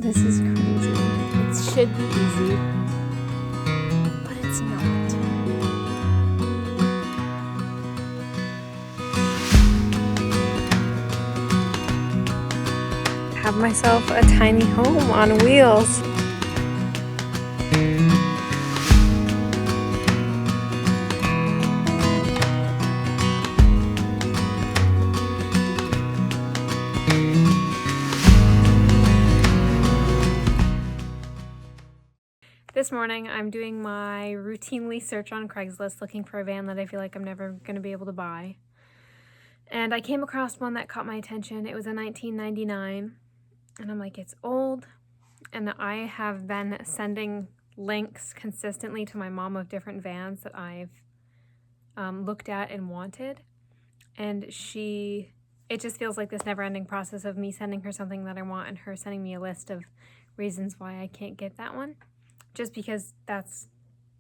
This is crazy. It should be easy, but it's not. Have myself a tiny home on wheels. This morning, I'm doing my routinely search on Craigslist looking for a van that I feel like I'm never going to be able to buy. And I came across one that caught my attention. It was a 1999. And I'm like, it's old. And I have been sending links consistently to my mom of different vans that I've looked at and wanted. And it just feels like this never-ending process of me sending her something that I want and her sending me a list of reasons why I can't get that one. Just because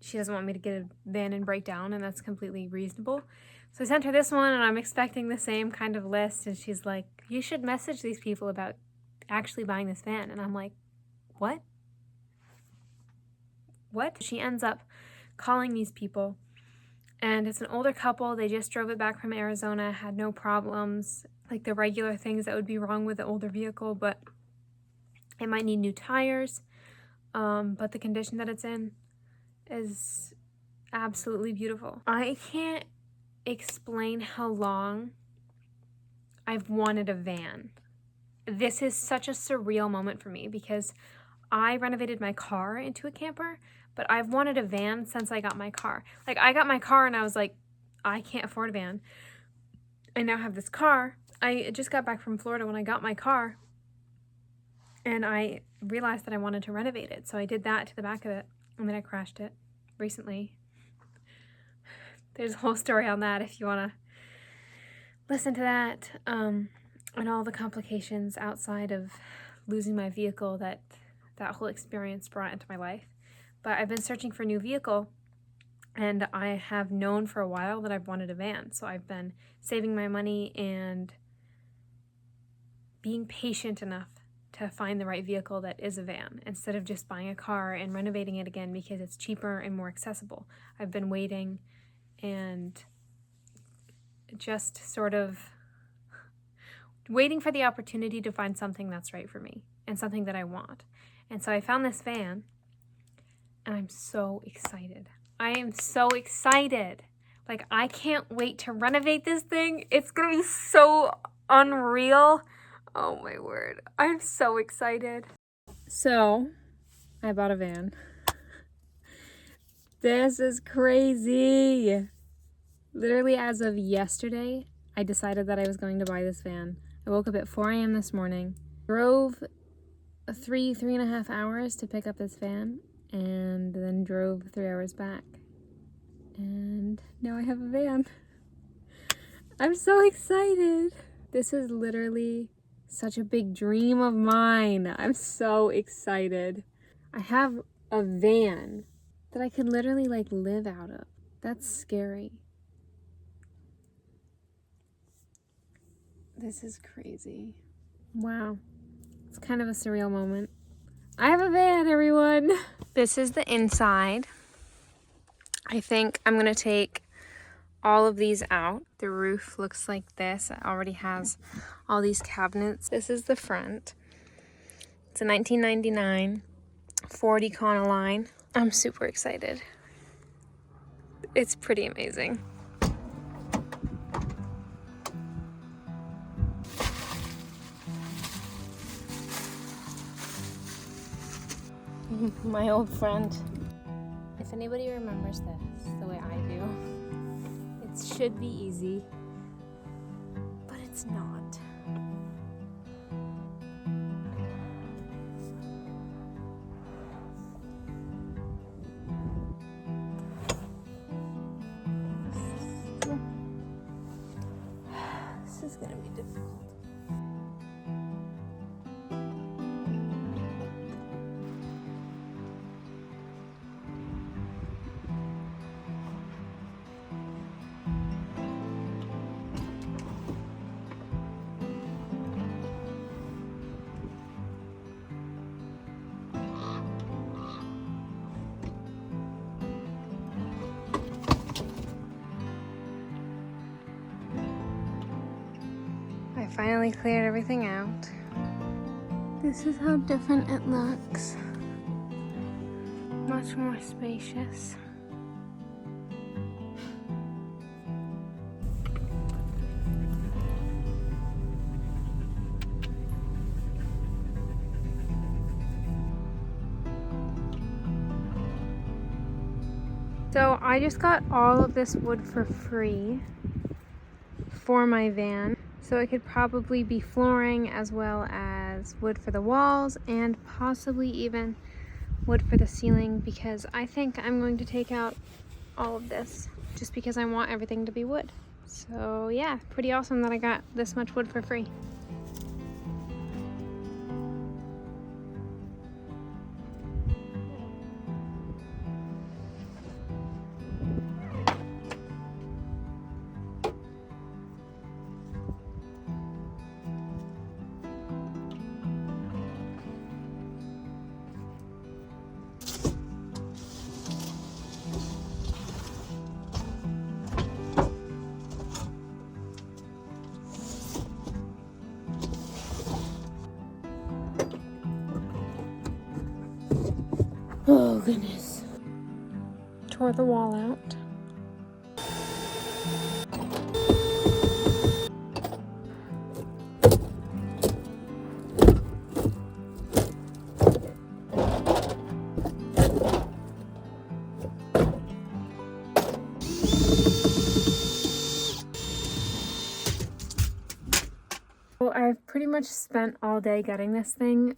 she doesn't want me to get a van and break down, and that's completely reasonable. So I sent her this one, and I'm expecting the same kind of list, and she's like, you should message these people about actually buying this van. And I'm like, what? What? She ends up calling these people, and it's an older couple. They just drove it back from Arizona, had no problems, like the regular things that would be wrong with the older vehicle, but it might need new tires. But the condition that it's in is absolutely beautiful. I can't explain how long I've wanted a van. This is such a surreal moment for me because I renovated my car into a camper, but I've wanted a van since I got my car. Like, I got my car and I was like, I can't afford a van. I now have this car. I just got back from Florida when I got my car, and I realized that I wanted to renovate it. So I did that to the back of it, and then I crashed it recently. There's a whole story on that if you want to listen to that, and all the complications outside of losing my vehicle that whole experience brought into my life. But I've been searching for a new vehicle, and I have known for a while that I've wanted a van. So I've been saving my money and being patient enough to find the right vehicle that is a van instead of just buying a car and renovating it again because it's cheaper and more accessible. I've been waiting and just sort of waiting for the opportunity to find something that's right for me and something that I want. And so I found this van, and I'm so excited. I am so excited. Like, I can't wait to renovate this thing. It's gonna be so unreal. Oh my word. I'm so excited. So, I bought a van. This is crazy. Literally as of yesterday, I decided that I was going to buy this van. I woke up at 4 a.m. this morning, drove 3.5 hours to pick up this van, and then drove 3 hours back. And now I have a van. I'm so excited. This is literally such a big dream of mine. I'm so excited. I have a van that I could literally live out of. That's scary. This is crazy. Wow. It's kind of a surreal moment. I have a van, everyone. This is the inside. I think I'm gonna take all of these out. The roof looks like this. It already has all these cabinets. This is the front. It's a 1999 Ford Econoline. I'm super excited. It's pretty amazing. My old friend. If anybody remembers this the way I do, it should be easy, but it's not. This is gonna be difficult. finally cleared everything out. This is how different it looks. Much more spacious. So I just got all of this wood for free for my van. So it could probably be flooring as well as wood for the walls and possibly even wood for the ceiling, because I think I'm going to take out all of this just because I want everything to be wood. So yeah, pretty awesome that I got this much wood for free. Oh goodness. Tore the wall out. Well, I've pretty much spent all day gutting this thing,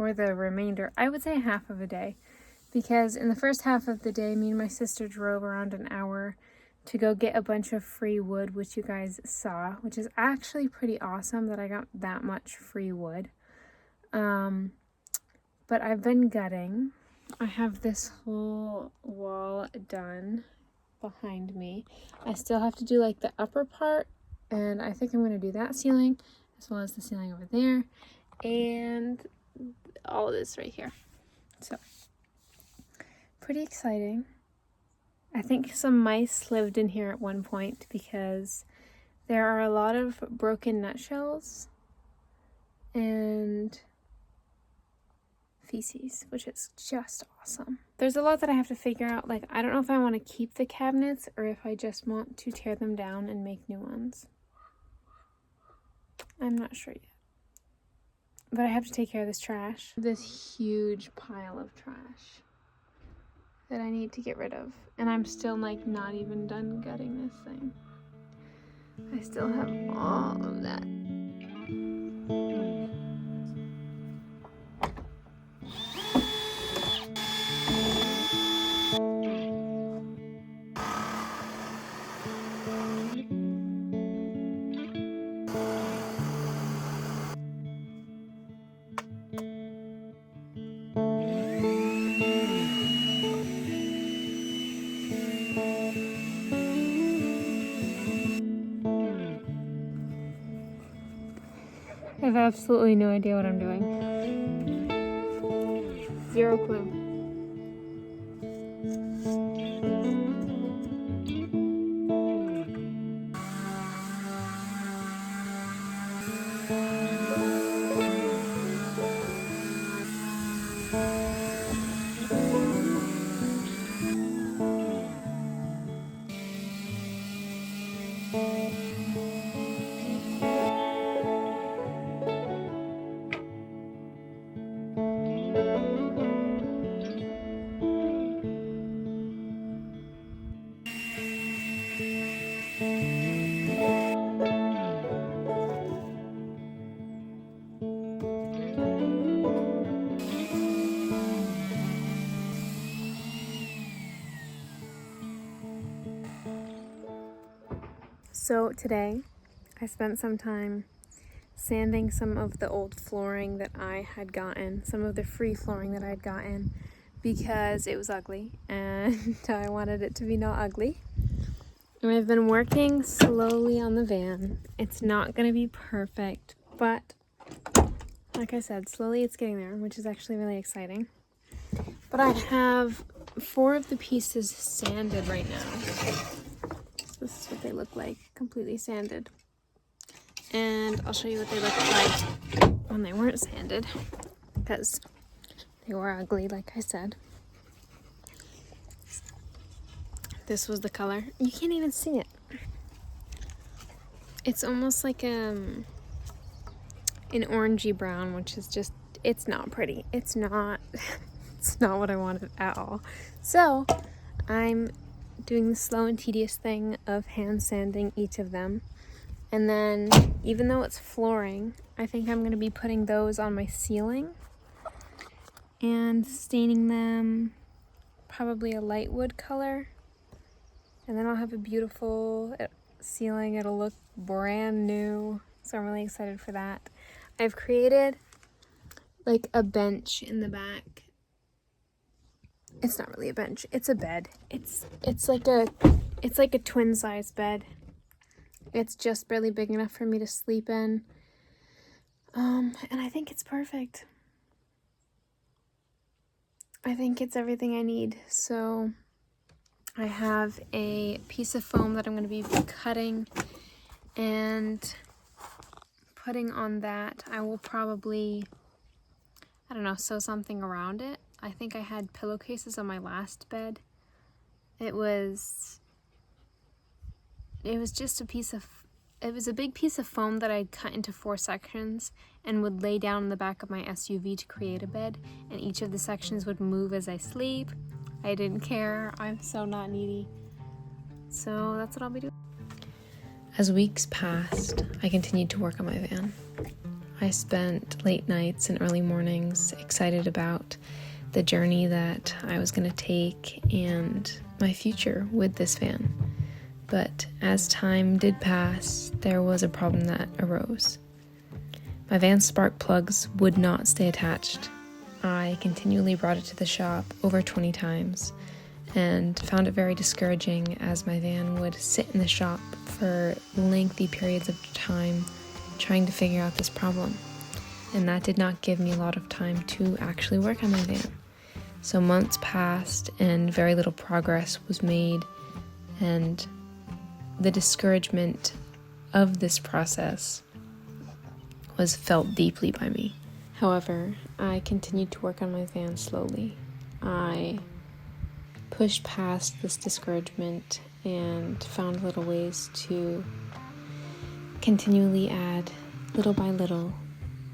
or the remainder, I would say half of a day, because in the first half of the day, me and my sister drove around an hour to go get a bunch of free wood, which you guys saw, which is actually pretty awesome that I got that much free wood. But I've been gutting. I have this whole wall done behind me. I still have to do like the upper part, and I think I'm going to do that ceiling as well as the ceiling over there and all of this right here. So pretty exciting. I think some mice lived in here at one point because there are a lot of broken nutshells and feces, which is just awesome. There's a lot that I have to figure out. Like, I don't know if I want to keep the cabinets or if I just want to tear them down and make new ones. I'm not sure yet. But I have to take care of this trash. This huge pile of trash that I need to get rid of. And I'm still like not even done gutting this thing. I still have all of that. I have absolutely no idea what I'm doing. Zero clue. So today, I spent some time sanding some of the old flooring that I had gotten, some of the free flooring that I had gotten, because it was ugly and I wanted it to be not ugly. And I've been working slowly on the van. It's not going to be perfect, but like I said, slowly it's getting there, which is actually really exciting. But I have 4 of the pieces sanded right now. This is what they look like, completely sanded. And I'll show you what they looked like when they weren't sanded, because they were ugly, like I said. This was the color. You can't even see it. It's almost like an orangey brown, which is just, it's not pretty. It's not it's not what I wanted at all. So I'm doing the slow and tedious thing of hand sanding each of them. And then, even though it's flooring, I think I'm going to be putting those on my ceiling and staining them probably a light wood color. And then I'll have a beautiful ceiling. It'll look brand new. So I'm really excited for that. I've created like a bench in the back. It's not really a bench. It's a bed. It's like a twin size bed. It's just barely big enough for me to sleep in. And I think it's perfect. I think it's everything I need. So I have a piece of foam that I'm going to be cutting and putting on that. I will probably, I don't know, sew something around it. I think I had pillowcases on my last bed. It was just it was a big piece of foam that I'd cut into 4 sections and would lay down in the back of my SUV to create a bed, and each of the sections would move as I sleep. I didn't care. I'm so not needy. So that's what I'll be doing. As weeks passed, I continued to work on my van. I spent late nights and early mornings excited about the journey that I was going to take and my future with this van. But as time did pass, there was a problem that arose. My van's spark plugs would not stay attached. I continually brought it to the shop over 20 times and found it very discouraging, as my van would sit in the shop for lengthy periods of time trying to figure out this problem. And that did not give me a lot of time to actually work on my van. So months passed and very little progress was made, and the discouragement of this process was felt deeply by me. However, I continued to work on my van slowly. I pushed past this discouragement and found little ways to continually add, little by little,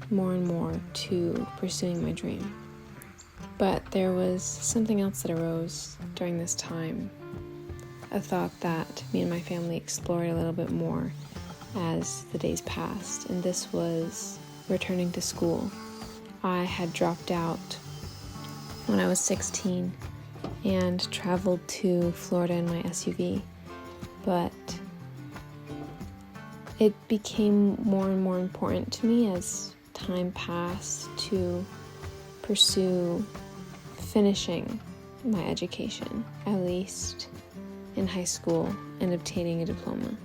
more and more to pursuing my dream. But there was something else that arose during this time, a thought that me and my family explored a little bit more as the days passed, and this was returning to school. I had dropped out when I was 16 and traveled to Florida in my SUV, but it became more and more important to me as time passed to pursue finishing my education, at least in high school, and obtaining a diploma.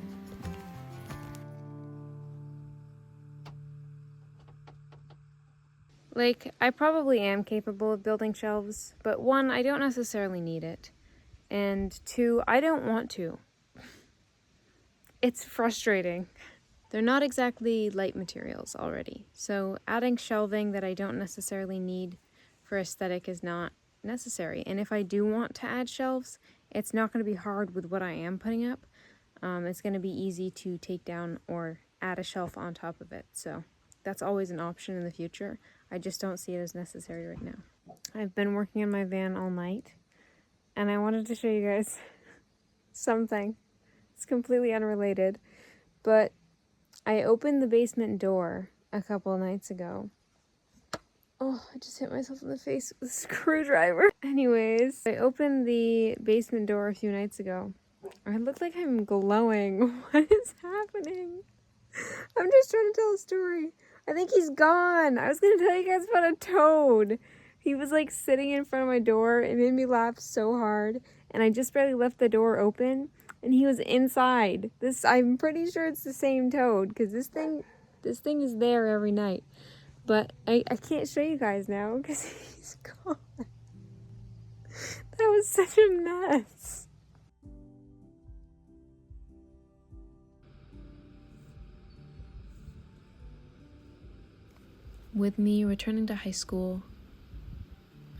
Like, I probably am capable of building shelves, but 1, I don't necessarily need it, and 2, I don't want to. It's frustrating. They're not exactly light materials already, so adding shelving that I don't necessarily need for aesthetic is not necessary. And if I do want to add shelves, it's not going to be hard with what I am putting up. It's going to be easy to take down or add a shelf on top of it, so that's always an option in the future. I just don't see it as necessary right now. I've been working on my van all night, and I wanted to show you guys something. It's completely unrelated, but I opened the basement door a couple of nights ago. Oh, I just hit myself in the face with a screwdriver. Anyways, I opened the basement door a few nights ago. I look like I'm glowing. What is happening? I'm just trying to tell a story. I think he's gone. I was going to tell you guys about a toad. He was like sitting in front of my door. It made me laugh so hard. And I just barely left the door open, and he was inside. I'm pretty sure it's the same toad, because this thing is there every night. But I can't show you guys now because he's gone. That was such a mess. With me returning to high school,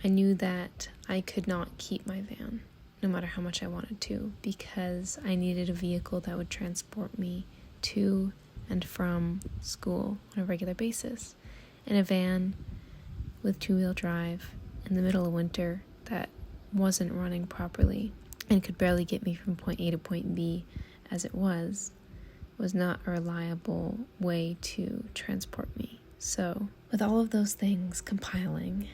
I knew that I could not keep my van, no matter how much I wanted to, because I needed a vehicle that would transport me to and from school on a regular basis. And a van with two-wheel drive in the middle of winter that wasn't running properly and could barely get me from point A to point B as it was not a reliable way to transport me. So, with all of those things compiling,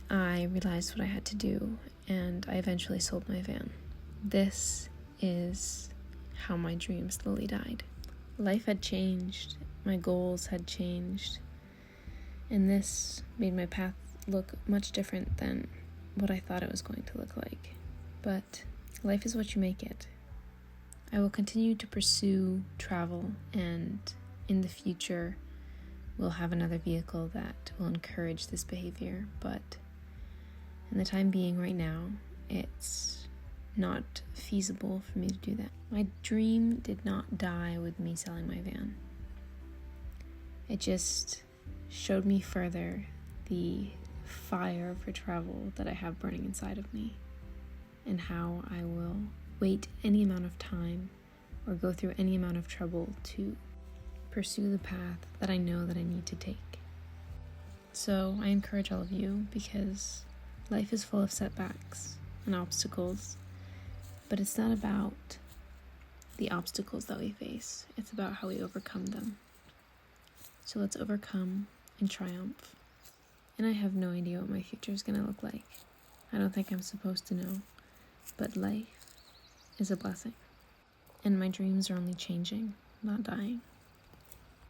I realized what I had to do, and I eventually sold my van. This is how my dream slowly died. Life had changed, my goals had changed, and this made my path look much different than what I thought it was going to look like. But life is what you make it. I will continue to pursue travel, and in the future, we'll have another vehicle that will encourage this behavior, but in the time being right now, it's not feasible for me to do that. My dream did not die with me selling my van. It just showed me further the fire for travel that I have burning inside of me, and how I will wait any amount of time or go through any amount of trouble to pursue the path that I know that I need to take. So I encourage all of you, because life is full of setbacks and obstacles, but it's not about the obstacles that we face, it's about how we overcome them. So let's overcome and triumph. And I have no idea what my future is going to look like. I don't think I'm supposed to know, but life is a blessing. And my dreams are only changing, not dying.